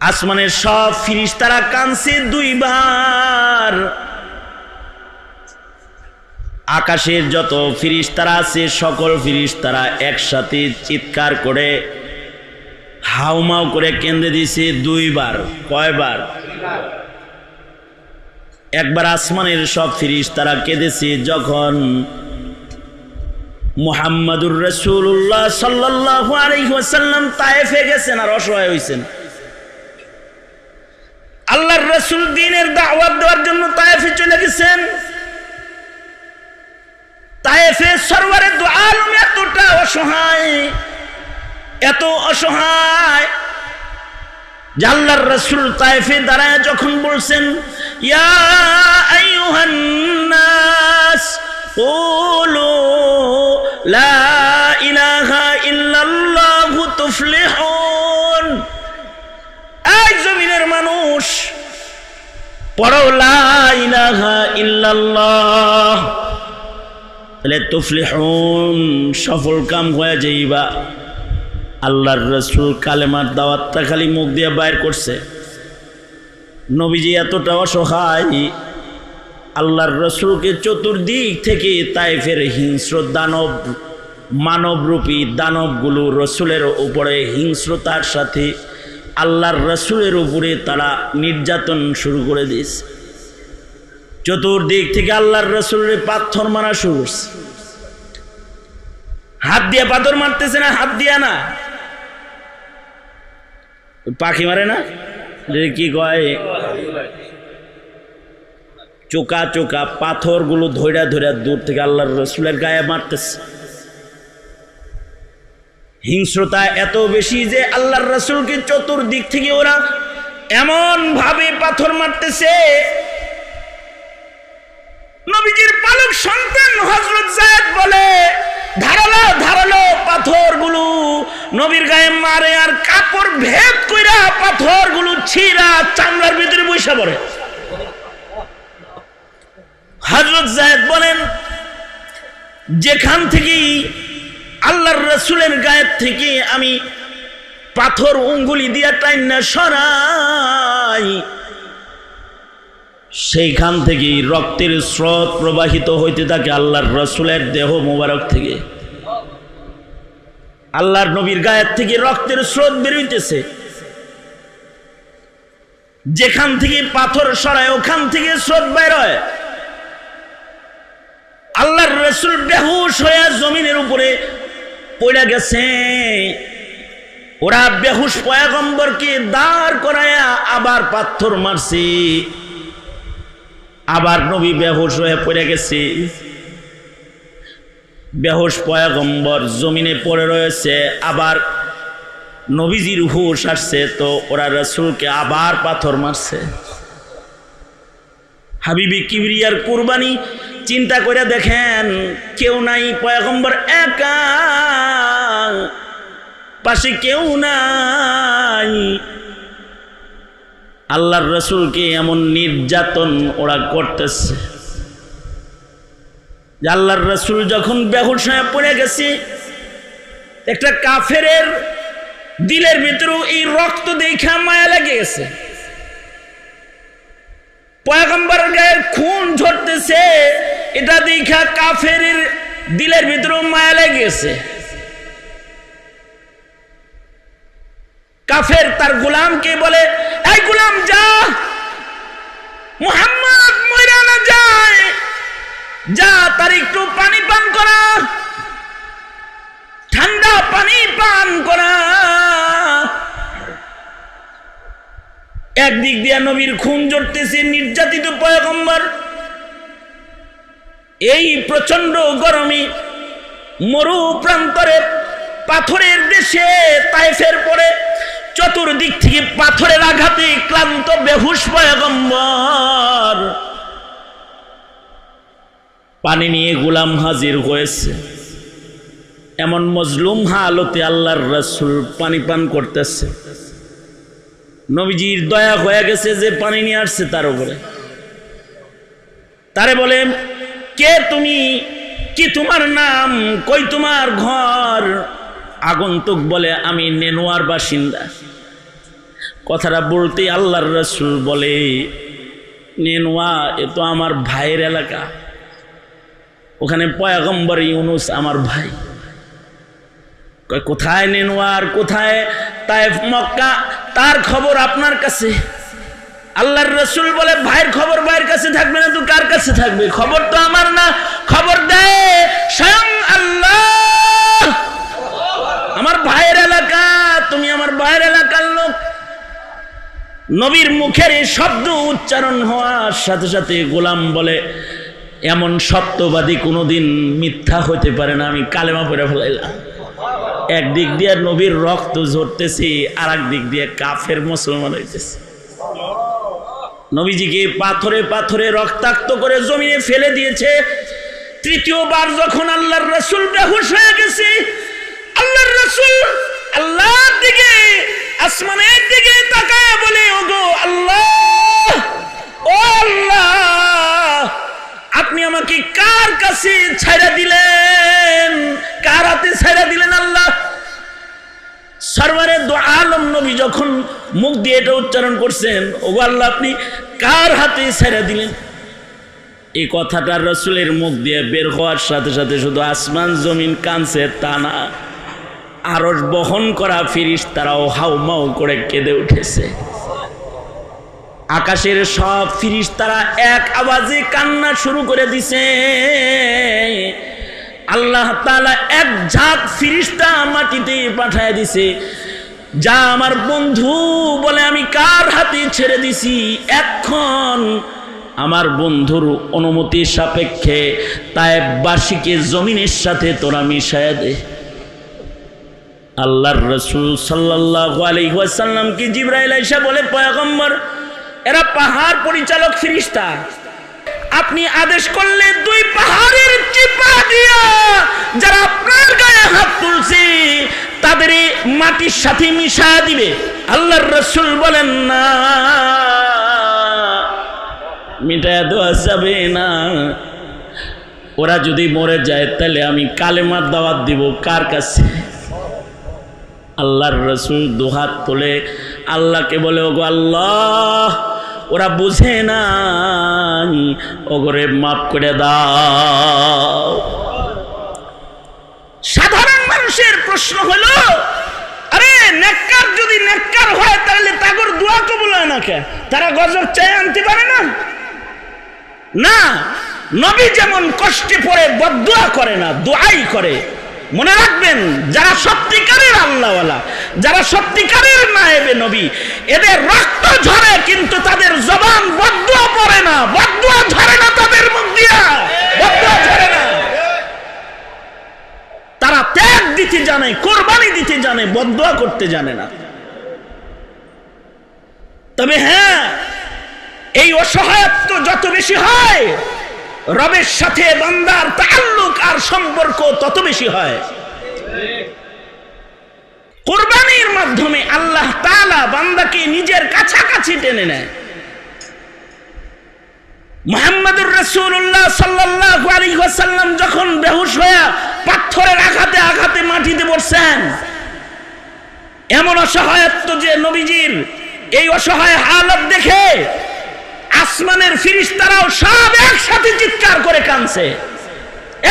আসমানের সব ফেরেশতারা কাঁদছে দুইবার। আকাশের যত ফেরেশতারা আছে সকল ফেরেশতারা একসাথে চিৎকার করে হাউমাউ করে কেঁদে দিছে দুইবার। কয়বার? একবার আসমানের সব ফেরেশতারা কেঁদেছে যখন মুহাম্মাদুর রাসূলুল্লাহ সাল্লাল্লাহু আলাইহি ওয়াসাল্লাম তায়েফে গেছেন আর অসহায় হয়েছেন। আল্লাহর রাসূল দ্বীনের দাওয়াত দেওয়ার জন্য তায়েফে চলে গেছেন। তায়েফে সরওয়ারে দু আলম এতটা অসহায়, এত অসহায় যে আল্লাহর রাসূল তায়েফে দাঁড়ায় যখন বলছেন, ইয়া আইয়ুহান নাস কুলু লা ইলাহা ইল্লাল্লাহু তুফলিহুন, এই জমিনের মানুষ পড়ো লা ইলাহা ইল্লাল্লাহ, তাহলে তুফলিহুন সফল কাম হয়ে যাইবা। আল্লাহর রাসূল কালেমার দাওয়াতটা খালি মুখ দিয়ে বাইর করছে। নবীজি এতটা অসহায়, আল্লাহর রাসূলকে চতুর্দিক থেকে তায়েফের হিংস্র দানব, মানবরূপী দানবগুলো রাসূলের উপরে হিংস্রতার সাথে আল্লাহর রাসূলের উপরে তারা নির্যাতন শুরু করে দিয়েছে। চতুর্দিক থেকে আল্লাহর রাসূলের পাথর মারা শুরু করছে। হাত দিয়ে পাথর মারতেছে না, হাত দিয়া না, পাখি মারে না, কি কয়, চোকা চোকা পাথরগুলো ধৈরা ধৈরা দূর থেকে আল্লাহর রাসূলের গায়ে মারতেছে। হিংস্রতা এত বেশি যে আল্লাহর রাসূলকে চতুর্দিক থেকে ওরা এমন ভাবে পাথর মারতেছে। নবীজির পালক সন্তান হযরত যায়েদ বলে, ধারালো ধারালো পাথরগুলো নবীর গায়ে মারে আর কাপড় ভেদ কইরা পাথরগুলো ছিঁড়া চামড়ার ভিতরে বসে পড়ে। হযরত যায়েদ বলেন, যেখান থেকে আল্লাহর রাসূলের গায়ে থেকে আমি পাথর উঙ্গুলি দিয়া টাইনা সরাই, সেইখান থেকে রক্তের স্রোত প্রবাহিত হইতে থাকে আল্লাহর রাসূলের দেহ মোবারক থেকে। আল্লাহর নবীর গায়ের থেকে রক্তের স্রোত বের হইতেছে। যেখান থেকে পাথর সরায় ওখান থেকে স্রোত বের হয়। আল্লাহর রাসূল বেহুশ হয়ে জমিনের উপরে পড়ে গেছে। ওরা বেহুশ পয়গম্বরকে দাঁড় করায়া আবার পাথর মারছে, আবার নবী বেহুশ হয়ে পড়ে গেছে। বেহুশ পয়গম্বর জমিনে পড়ে রয়েছে, আবার নবীজির হুশ আসছে, তো ওরা রাসূলকে আবার পাথর মারছে। হাবিবি কিবরিয়ার কুরবানি চিন্তা করে দেখেন, কেউ নাই, পয়গম্বর একা, পাশে কেউ নাই। আল্লাহর রাসূলকে এমন নির্যাতন ওরা করতেছে। আল্লাহর রাসূল যখন বেহুশ হয়ে পড়ে গেছে, একটা কাফেরের দিলের ভিতরে এই রক্ত দেখা মায়া লেগে গেছে। পয়গম্বরের গায়ে খুন ঝরতেছে, এটা দেখা কাফেরের দিলের ভিতরে মায়া লেগে গেছে। কাফের তার গোলামকে বলে, এই গোলাম যা, মুহাম্মদ মইরা না যায়, যা তার একটু পানি পান করা, ঠান্ডা পানি পান করা। একদিক দিয়ে নবীর খুন ঝরতেছে, নির্যাতিত পয়গম্বর এই প্রচন্ড গরমে মরু প্রান্তরে পাথরের দেশে তায়েফের পরে চতুর্দিক থেকে পাথরের আঘাতে ক্লান্ত বেহুশ পয়গম্বর। পানি নিয়ে গোলাম হাজির হয়েছে। এমন মজলুম হালতে আল্লাহর রাসূল পানি পান করতেছে। নবীজির দয়া হয়ে গেছে যে পানি নিয়ে আসছে তার উপরে। তারে বলে, কে তুমি, কি তোমার নাম, কই তোমার ঘর? আগন্তুক বলে, আমি নেনোয়ার বাসিন্দা। কথাটা বলতে আল্লাহর রাসূল বলে, নেনওয়া এ তো আমার ভাইয়ের এলাকা, ওখানে পয়গম্বর ইউনুস আমার ভাই। কোথায় নেনওয়া আর কোথায় তায়েফ মক্কা, তার খবর আপনার কাছে। আল্লাহর রাসূল বলে, ভাইয়ের খবর ভাইয়ের কাছে থাকবে না তো কার কাছে থাকবে? খবর তো আমার না, খবর দেয় স্বয়ং আল্লাহ। আমার ভাইয়ের এলাকা, তুমি আমার ভাইয়ের এলাকার লোক। নবীর মুখের এই শব্দ উচ্চারণ হওয়ার সাথে সাথে গোলাম বলে, এমন সত্যবাদী কোনোদিন মিথ্যা হতে পারে না, আমি কালেমা পড়ে ফেলাইলাম। একদিক দিয়ে নবীর রক্ত ঝরতেছি, আর এক দিক দিয়ে কাফের মুসলমান হইতেছে। নবীজিকে পাথরে পাথরে রক্তাক্ত করে জমিনে ফেলে দিয়েছে। তৃতীয়বার যখন আল্লাহর রাসূল বেহুশ হয়ে গেছে, আল্লাহর রাসূল আল্লাহর দিকে, আসমানের দিকে তাকায় বলে, ওগো আল্লাহ, ও আল্লাহ, আপনি আমাকে কার কাছে ছাইড়া দিলেন, কার হাতে ছাইড়া দিলেন আল্লাহ? সরওয়ারে দু আলম নবী যখন মুখ দিয়ে এটা উচ্চারণ করছেন, ওগো আল্লাহ, আপনি কার হাতে ছাইড়া দিলেন, এই কথাটা রাসূলের মুখ দিয়ে বের হওয়ার সাথে সাথে শুধু আসমান জমিন কাঁদছে তা না, আরশ বহন করা ফেরেশতারাও হাউমাউ করে কেঁদে উঠেছে। আকাশের সব ফেরেশতারা এক আওয়াজে কান্না শুরু করে দিছে। আল্লাহ তাআলা এক ঝাঁক ফেরেশতা মাটিতে পাঠায় দিছে। যা আমার বন্ধু বলে, আমি কার হাতে ছেড়ে দিছি, এখন আমার বন্ধুর অনুমতির সাপেক্ষে তায়েফবাসীকে জমিনের সাথে তোরা মিশায়া দে। আল্লাহর রাসূল সাল্লাল্লাহু আলাইহি ওয়াসাল্লামকে জিবরাইল আইসা বলে, পয়গম্বর, এরা পাহাড় পরিচালক ফেরেশতা, আপনি আদেশ করলে দুই পাহাড়ের চিপা দিয়া যারা আপনার গায়ে হাত তুলছে তাদের মাটির সাথে মিশায়া দিবে। আল্লাহর রাসূল বলেন, না, মিটায়া দেওয়া যাবে না। ওরা যদি মরে যায় তাহলে আমি কালেমার দাওয়াত দিব কার কাছে? আল্লাহর রাসূল দুহাত তুলে আল্লাহকে বলে, ওগো আল্লাহ, ওরা বুঝে না, ওগরে মাফ করে দাও। সাধারণ মানুষের প্রশ্ন হলো, আরে নেককার যদি নেককার হয় তাহলে তাগর দোয়া কবুল হয় না কে? তারা গজব চাই আনতে পারে না? না, নবী যেমন কষ্টে পড়ে বদদুয়া করে না, দোয়াই করে। মনে রাখবেন, যারা সত্যিকারের আল্লাহওয়ালা, যারা সত্যিকারের নায়েবে নবী, এদের রক্ত ঝরে কিন্তু তাদের জবান বদদুয়া পড়ে না, বদদুয়া ঝরে না তাদের মুখ দিয়া, বদদুয়া ঝরে না। তারা ত্যাগ দিতে জানে, কোরবানি দিতে জানে, বদদুয়া করতে জানে না। তবে হ্যাঁ, এই অসহায়ত্ব যত বেশি হয়, রবের সাথে বান্দার তাআল্লুক আর সম্পর্ক তত বেশি হয়। কুরবানির মাধ্যমে আল্লাহ তাআলা বান্দাকে নিজের কাছাকাছি টেনে নেয়। মুহাম্মদুর রাসূলুল্লাহ সাল্লাল্লাহু আলাইহি ওয়াসাল্লাম যখন বেহুশ হয়ে পাথরের আঘাতে আঘাতে মাটিতে পড়ছেন, এমন অসহায়ত্ব যে নবীজির এই অসহায় হালত দেখে আসমানের ফেরেশতারাও সব একসাথে চিৎকার করে কাঁদছে,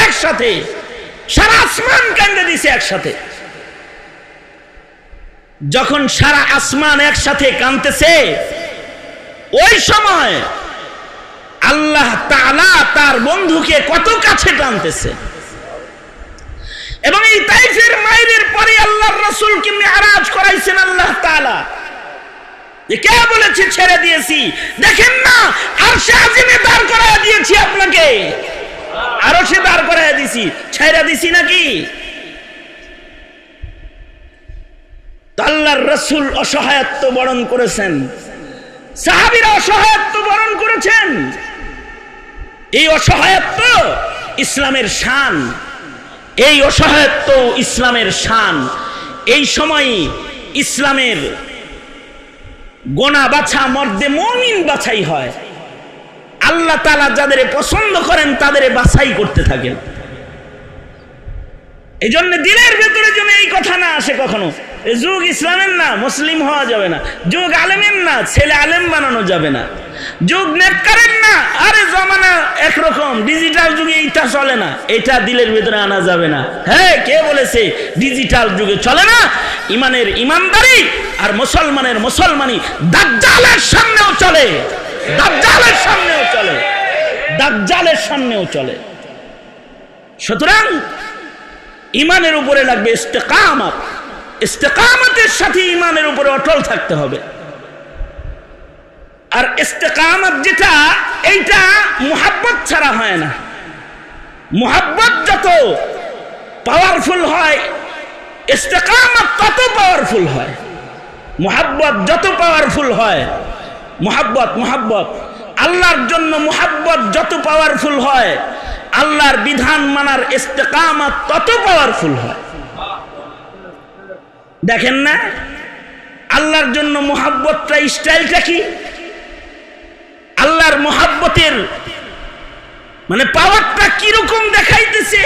একসাথে সারা আসমান কাঁদে দিছে একসাথে। যখন সারা আসমান একসাথে কাঁদতেছে, ওই সময় আল্লাহ তাআলা তার বন্ধুকে কত কাছে টানতেছে। এবং এই তাইফের মাইরের পরে আল্লাহর রাসূলকে মিরাজ করাইছেন আল্লাহ তাআলা। কে বলেছে ছেড়ে দিয়েছি? দেখেন না, আরশে আজিমে দাঁড় করায় দিয়েছি আপনাকে, আরশে দাঁড় করায় দিয়েছি, ছেড়ে দিছি নাকি? আল্লাহর রাসূল অসহায়ত্ব বরণ করেছেন, সাহাবীরা অসহায়ত্ব বরণ করেছেন। এই অসহায়ত্ব ইসলামের শান, এই অসহায়ত্ব ইসলামের শান। এই সময় ইসলামের গোনা বাছা মর্দে মুমিন বাছাই হয়। আল্লাহ তাআলা যাদের পছন্দ করেন তাদের বাছাই করতে থাকেন। এই জন্য দিলের ভেতরে যেন এই কথা না আসে কখনো যুগ ইসলামের না, মুসলিম হওয়া যাবে না। যুগ আলেমের না, ছেলে আলেম বানানো যাবে না। যুগ নেককারের না, আরে জমানা একরকম, ডিজিটাল যুগে এটা চলে না, এটা দিলের ভিতরে আনা যাবে না। হ্যাঁ, কে বলেছে ডিজিটাল যুগে চলে না? ইমানের ইমানদারি আর মুসলমানের মুসলমানি দাজ্জালের সামনেও চলে, দাজ্জালের সামনেও চলে, দাজ্জালের সামনেও চলে। সুতরাং ইমানের উপরে লাগবে ইস্তেকামত, ইস্তেকামতের সাথে ইমানের উপরে অটল থাকতে হবে। আর ইস্তেকামত যেটা, এইটা মুহাব্বত ছাড়া হয় না। মুহাব্বত যত পাওয়ারফুল হয়, ইস্তেকামত তত পাওয়ারফুল হয়। মুহাব্বত যত পাওয়ারফুল হয়, মুহাব্বত আল্লাহর জন্য মুহাব্বত যত পাওয়ারফুল হয়, আল্লাহর বিধান মানার ইস্তেকামত তত পাওয়ারফুল হয়। দেখেন না আল্লাহর জন্য মুহাব্বতটা, স্টাইলটা কি? আল্লাহর মুহাব্বতের মানে পাওয়ারটা কিরকম দেখাইতেছে।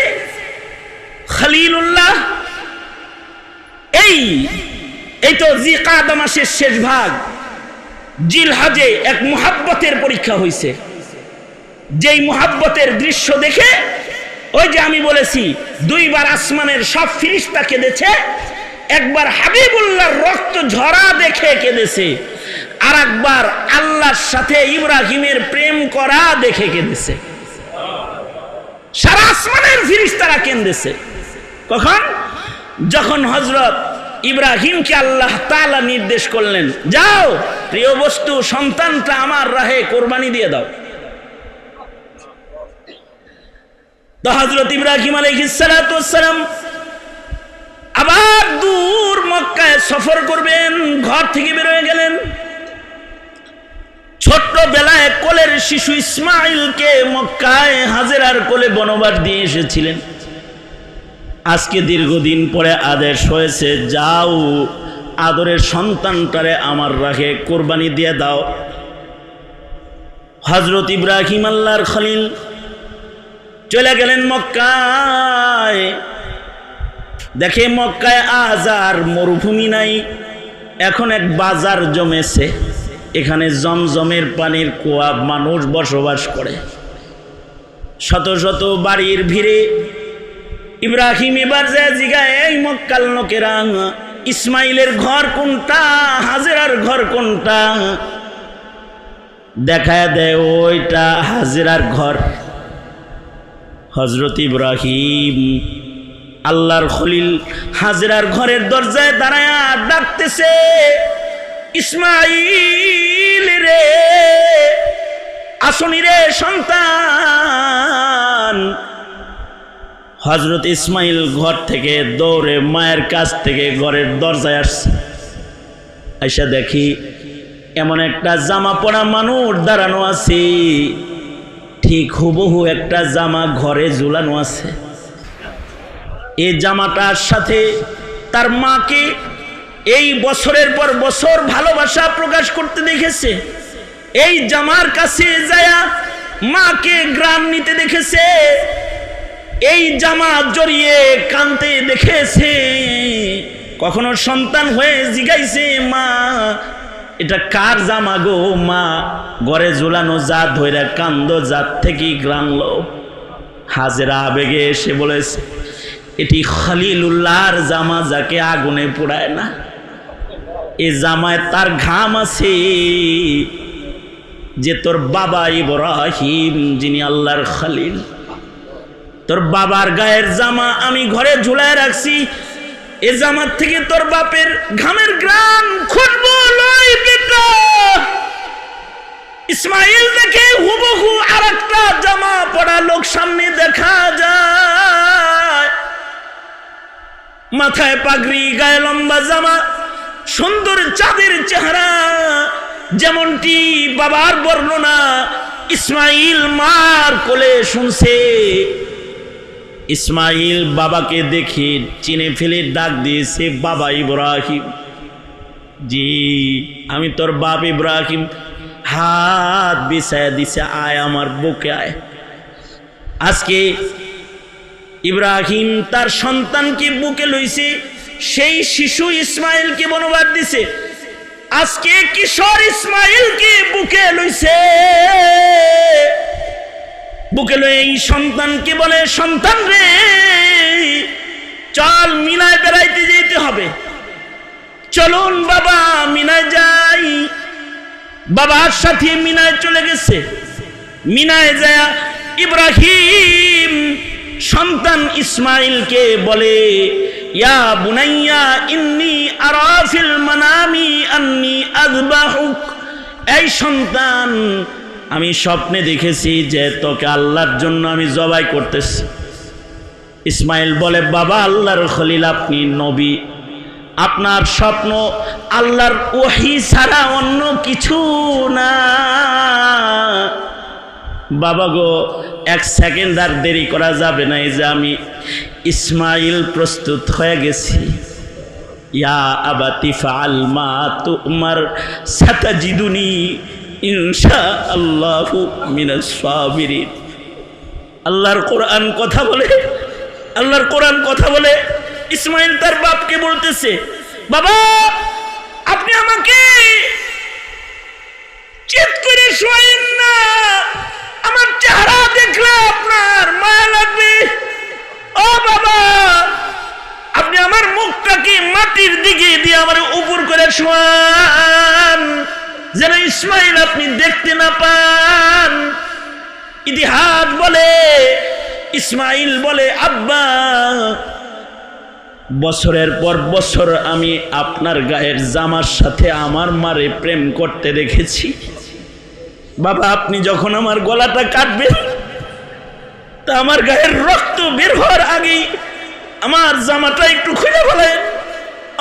খলিলুল্লাহ, এই তো জিকাদা মাসের শেষ ভাগ, জিলহাজে এক মুহাব্বতের পরীক্ষা হয়েছে। যেই মুহাব্বতের দৃশ্য দেখে, ওই যে আমি বলেছি, দুইবার আসমানের সব ফেরেশতা কেঁদেছে, একবার হাবিবুল্লাহর রক্ত ঝরা দেখে কেঁদেছে, আর একবার আল্লাহর সাথে ইব্রাহিমের প্রেম করা দেখে কেঁদেছে। সারা আসমানের ফেরেশতারা কেঁদেছে। কখন? যখন হযরত ইব্রাহিমকে আল্লাহ তাআলা নির্দেশ করলেন, যাও প্রিয় বস্তু সন্তানটা আমার রাহে কোরবানি দিয়ে দাও। তো হযরত ইব্রাহিম আলাইহিস সালাতু ওয়াস সালাম আবার দূর মক্কায় সফর করবেন, ঘর থেকে বের হয়ে গেলেন। ছোট্টবেলায় কোলের শিশু ইসমাইলকে মক্কায় হাজেরার কোলে বনবাস দিয়ে এসেছিলেন। আজকে দীর্ঘদিন পরে আদেশ হয়েছে, যাও আদরের সন্তানটারে আমার রাহে কোরবানি দিয়ে দাও। হযরত ইব্রাহিম আল্লাহর খলিল চলে গেলেন মক্কায়। দেখে মক্কায় আজ আর মরুভূমি নাই, এখন এক বাজার জমেছে। এখানে জমজমের পানির কুয়া, মানুষ বসবাস করে। শত শত বাড়ির ভিড়ে ইব্রাহিম এবার যায় জিগায়, এই মক্কার লোকেরা, ইসমাইলের ঘর কোনটা, হাজেরার ঘর কোনটা? দেখায় দেয় ওইটা হাজেরার ঘর। হযরত ইব্রাহিম আল্লাহর খলিল হাজেরার ঘরের দরজায় দাঁড়ায় ডাকতেছে, ইসমাইল রে, আসনি রে সন্তান। হযরত ইসমাইল ঘর থেকে দৌড়ে মায়ের কাছ থেকে ঘরের দরজায় আসছে। আইসা দেখি এমন একটা জামা পরা মানুষ দাঁড়ানো আছে, ঠিক হুবহু একটা জামা ঘরে ঝুলানো আছে। এই জামাটার সাথে তার মাকে এই বছরের পর বছর ভালোবাসা প্রকাশ করতে দেখেছে। এই জামার কাছে যায়া মাকে গ্রাম নিতে দেখেছে, এই জামা জড়িয়ে কাঁদতে দেখেছে। কখনো সন্তান হয়ে জিগাইছে, মা এটা কার জামা গো মা? ঘরে ঝুলানো যা ধইরা কান্দ, জাত থেকে গ্রানলো। হাজেরা আবেগে এসে বলেছে, এটি খলিলুল্লাহর জামা, যাকে আগুনে পোড়ায় না। এই জামায় তার ঘাম আছে, যে তোর বাবা ইব্রাহিম, যিনি আল্লাহর খলিল, তোর বাবার গায়ের জামা আমি ঘরে ঝুলায় রাখছি। এ জামার থেকে তোর বাপের ঘামের গ্রাম খুঁজবো লই বেটা। ইসমাইল দেখে হুবহু আর একটা জামা পরা লোক সামনে দেখা যায়, মাথায় পাগড়ি, গায়ে লম্বা জামা, সুন্দর চাঁদের চেহারা। যেমনটি বাবার বর্ণনা ইসমাইল মার কোলে শুনছে। ইসমাইল বাবাকে দেখে চিনে ফেলে ডাক দিয়েছে, বাবা ইব্রাহিম। জি আমি তোর বাপ ইব্রাহিম। হাত বিছায়া দিছে, আয় আমার বুকে আয়। আজকে ইব্রাহিম তার সন্তানকে বুকে লইছে, সেই শিশু ইসমাইলকে বনবাস দিছে, আজকে কিশোর ইসমাইলকে বুকে লইছে, বুকে লয়ে এই সন্তানকে বলে, সন্তান রে চল মিনায় বেড়াইতে যেতে হবে, চলুন বাবা মিনায় যাই। বাবার সাথে মিনায় চলে গেছে। মিনায় যায় ইব্রাহিম সন্তান ইসমাইলকে বলে, ইয়া বুনাইয়া ইন্নী আরা ফিল মানামি আন্নী আযবাহুক, এই সন্তান আমি স্বপ্নে দেখেছি যে তোকে আল্লাহর জন্য আমি জবাই করতেছি। ইসমাইল বলে, বাবা আল্লাহর খলিল, আপনি নবী, আপনার স্বপ্ন আল্লাহর ওহী ছাড়া অন্য কিছু না। বাবা গো, এক সেকেন্ড আর দেরি করা যাবে না, এই যে আমি ইসমাইল প্রস্তুত হয়ে গেছি। ইয়া আবাতি ফাআল মা তুমার সাতাজিদুনি ইনশাআল্লাহু মিনাস সাবিরিন। আল্লাহর কোরআন কথা বলে, আল্লাহর কোরআন কথা বলে। ইসমাইল তার বাপকে বলতেছে, বাবা আপনি আমাকে চিৎ করে শোয়েন না, আমার চেহারা দেখলে আপনার মায়া লাগবে। ও বাবা, আপনি আমার মুখটাকে মাটির দিকে দিয়ে আমার উপর করে শোয়ান, যেন ইসমাইল আপনি দেখতে না পান। ইতিহাস বলে, ইসমাইল বলে, আব্বা বছরের পর বছর আমি আপনার গায়ের জামার সাথে আমার মারে প্রেম করতে দেখেছি। বাবা আপনি যখন আমার গলাটা কাটবেন, তা আমার গায়ের রক্ত বের হওয়ার আগেই আমার জামাটা একটু খুলে ফেলেন,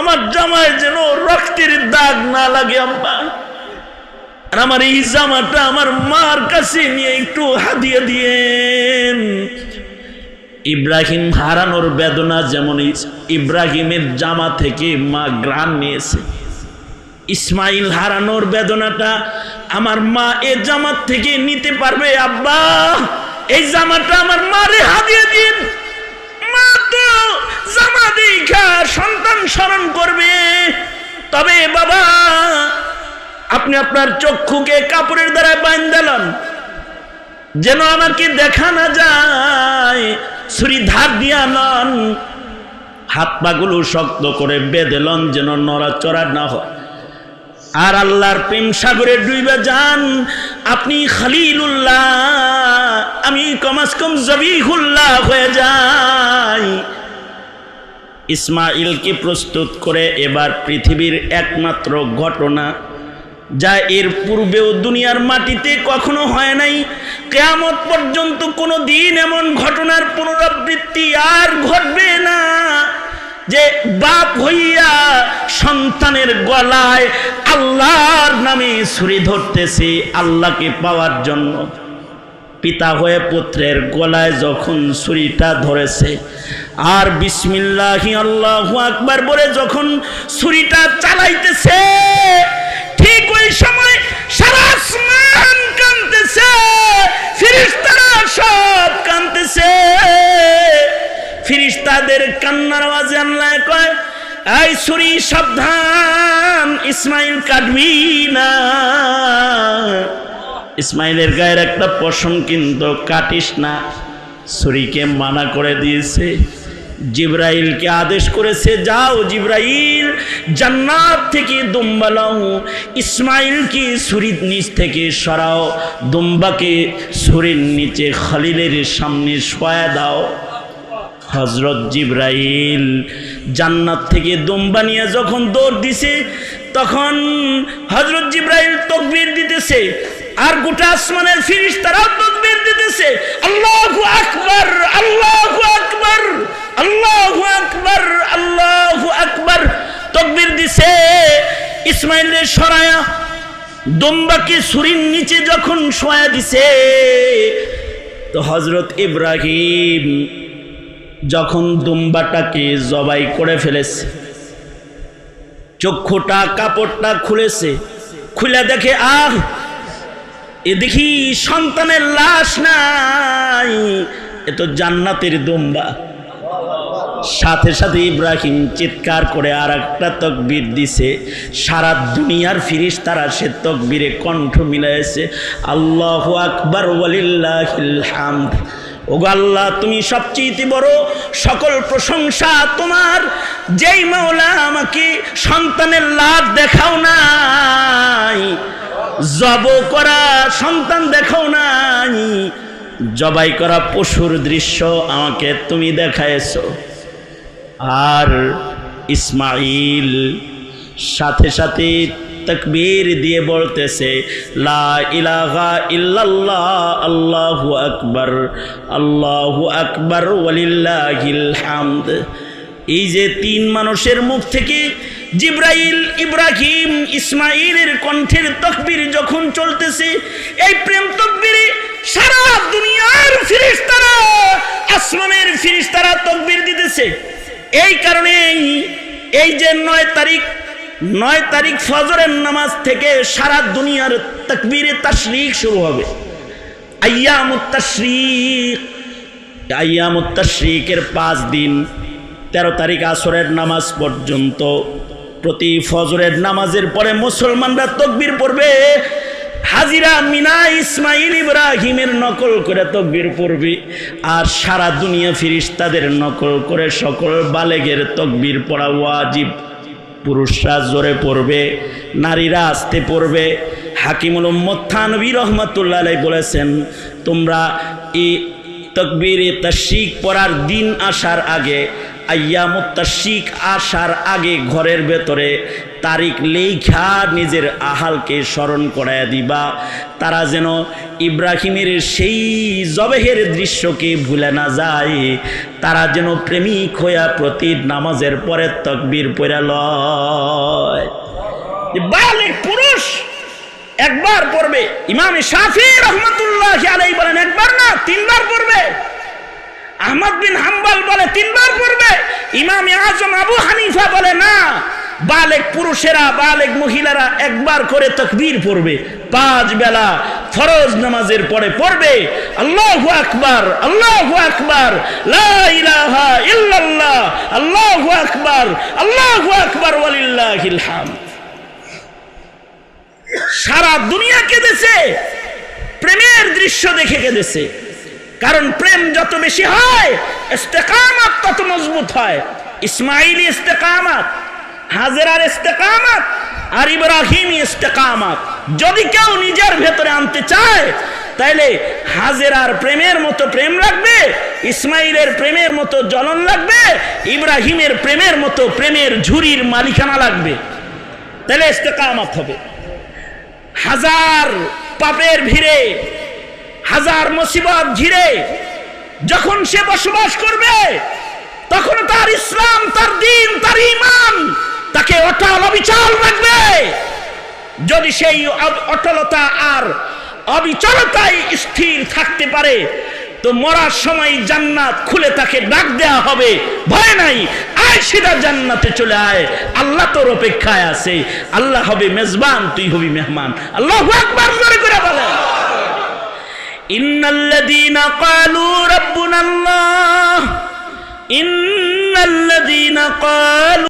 আমার জামায় যেন রক্তের দাগ না লাগে আম্মা। আর আমার এই জামাটা আমার মার কাছে নিয়ে একটু হাদিয়া দিয়েন। ইব্রাহিম হারানোর বেদনা যেমন ইব্রাহিমের জামা থেকে মা ঘ্রাণ নিয়েছে, ইসমাইল হারানোর বেদনাটা আমার মা এই জামাত থেকে নিতে পারবে। আব্বা এই জামাটা আমার মারে হাদিয়া দিন। মা তো জামা দেখা সন্তান স্মরণ করবে, তবে বাবা আপনি আপনার চক্ষুকে কাপড়ের দ্বারা বাঁধলেন যেন আমাকে দেখা না যায়, ছুরি ধার দিয়া নন, হাত পাগুলো শক্ত করে বেঁধেলন যেন নড়াচড়া না হয়। আর আল্লাহর প্রেম সাগরে ডুইবা যান আপনি খলিলুল্লাহ, আমি কমাস কম জবিহুল্লাহ হয়ে যাই। ইসমাইলকে প্রস্তুত করে এবার পৃথিবীর একমাত্র ঘটনা, যা এর পূর্বেও দুনিয়ার মাটিতে কখনো হয় নাই, কিয়ামত পর্যন্ত কোনো দিন এমন ঘটনার পুনরাবৃত্তি আর ঘটবে না, যে বাপ হইয়া সন্তানের গলায় আল্লাহর নামে ছুরি ধরতেছে আল্লাহকে পাওয়ার জন্য। পিতা হয়ে পুত্রের গলায় যখন ছুরিটা ধরেছে আর বিসমিল্লাহি আল্লাহু আকবার বলে যখন ছুরিটা চালাইতেছে, ঠিক ওই সময় সারা আসমান কাঁদতেছে, ফেরেশতারা সব কাঁদতেছে। ফেরেশতাদের কান্নার আওয়াজে আল্লাহ কয়, এই ছুরি সাবধান, ইসমাইল কাটবি না। ইসমাইলের গায়ের একটা পশম কিন্তু কাটিস না, ছুরিকে মানা করে দিয়েছে। জিব্রাইলকে আদেশ করেছে, যাও জিব্রাইল জান্নাত থেকে দুম্বা লাও, ইসমাইলকে ছুরির নিচ থেকে সরাও, দুম্বাকে ছুরির নিচে খলিলের সামনে শোয়া দাও। হযরত জিব্রাইল জান্নাত থেকে দুম্বা নিয়ে যখন দৌড় দিছে, তখন হযরত জিব্রাইল তাকবীর দিতেছে, আর গোটা আসমানের ফেরেশতারা তাকবীর দিতেছে, আল্লাহু আকবার, আল্লাহু আকবার, আল্লাহু আকবার, আল্লাহু আকবার তাকবীর দিছে। ইসমাইলের সরায়া দুম্বাকে ছুরির নিচে যখন শোয়া দিছে, তো হযরত ইব্রাহিম যখন দুম্বাটাকে জবাই করে ফেলেছে, চক্ষুটা কাপড়টা খুলেছে, খুলে দেখে এ দেখি সন্তানের লাশ নাই, এ তো জান্নাতের দুম্বা। সাথে সাথে ইব্রাহিম চিৎকার করে আর একটা তাকবীর দিছে। সারা দুনিয়ার ফেরেশতারা সে তাকবীরে কণ্ঠ মিলাইছে, আল্লাহু আকবার ওয়ালিল্লাহিল হামদ। ওগো আল্লাহ, তুমি সবচেয়ে বড়, সকল প্রশংসা তোমার, যেই মাওলা আমাকে সন্তানের লাভ দেখাও নাই, জব করা সন্তান দেখাও নাই, জবাই করা পশুর দৃশ্য আমাকে তুমি দেখাইছো। আর ইসমাইল সাথে সাথে তাকবীর দিয়ে বলতেছে, লা ইলাহা ইল্লাল্লাহ, আল্লাহু আকবার ওয়ালিল্লাহিল হামদ। এই যে তিন মানুষের মুখ থেকে জিবরাইল, ইব্রাহিম, ইসমাইলের কণ্ঠের তাকবীর যখন চলতেছে, এই প্রেম তাকবীরে সারা দুনিয়ার ফেরেশতারা, আসমানের ফেরেশতারা তাকবীর দিতেছে। এই কারণে এই যে 9 তারিখ ফজরের নামাজ থেকে সারা দুনিয়ার তাকবীরে তাশরিক শুরু হবে। আইয়ামুত তাশরিকের 5 দিন, 13 তারিখ আসরের নামাজ পর্যন্ত প্রতি ফজরের নামাজের পরে মুসলমানরা তাকবীর পড়বে। হাজিরা মিনা ইসমাইল ইব্রাহিমের নকল করে তাকবীর পড়বে, আর সারা দুনিয়া ফেরেশতাদের নকল করে সকল বালেগের তাকবীর পড়া ওয়াজিব। পুরুষরা জোরে পড়বে, নারীরা আস্তে পড়বে। হাকিমুল উম্মত থানভী রহমাতুল্লাহ আলাইহি বলেছেন, তোমরা এই তাকবীরে তাশরিক পড়ার দিন আসার আগে, আইয়ামুত তাশরিক আসার আগে ঘরের ভেতরে তারিখ লেখা নিজের আহালকে স্মরণ করায় দিবা, তারা যেন ইব্রাহিমের সেই জবেহের দৃশ্যকে ভুলে না যায়, তারা যেন প্রেমিক হইয়া প্রতি নামাজের পরে তাকবীর পড়া লয়। বালেগ পুরুষ একবার পড়বে, ইমাম শাফি রহমাতুল্লাহি আলাইহি বলেন একবার না 3 বার পড়বে, আহমদ বিন হাম্বল বলে 3 বার পড়বে, ইমাম আজম আবু হানিফা বলে না, বালেগ পুরুষেরা, বালেগ মহিলারা একবার করে তাকবীর পড়বে। 5 বেলা ফরজ নামাজের পরে পড়বে, আল্লাহু আকবার, আল্লাহু আকবার, লা ইলাহা ইল্লাল্লাহ, আল্লাহু আকবার ওয়ালিল্লাহিল হামদ। সারা দুনিয়া কেঁদেছে, প্রেমের দৃশ্য দেখে কেঁদেছে। কারণ প্রেম যত বেশি হয়, ইস্তেকামত তত মজবুত হয়। ইসমাইলি ইস্তেকামত, হাজেরার ইস্তেকামত, আর ইব্রাহিমি ইস্তেকামত যদি কেউ নিজের ভেতরে আনতে চায়, তাইলে হাজেরার প্রেমের মতো প্রেম লাগবে, ইসমাইলের প্রেমের মতো জ্বলন লাগবে, ইব্রাহিমের প্রেমের মতো প্রেমের ঝুরির মালিকানা লাগবে, তাহলে ইস্তেকামত হবে। হাজার পাপের ভিড়ে, হাজার মুসিবত ঘিরে যখন সে বসবাস করবে, তখন তার ইসলাম, তার দ্বীন, তার ঈমান তাকে অটল অবিচল রাখবে। যদি সেই অটলতা আর অবিচলতায় স্থির থাকতে পারে, তো মরার সময় জান্নাত খুলে তাকে ডাক দেয়া হবে, ভয় নাই, আয় সিধা জান্নাতে চলে আয়, আল্লাহ তোর অপেক্ষায় আছে। আল্লাহ হবে মেজবান, তুই হবি মেহমান। আল্লাহু আকবার জোরে করে বলেন। ইন্নাল্লাযীনা ক্বালু রাব্বুনাল্লাহ, ইন্নাল্লাযীনা ক্বালু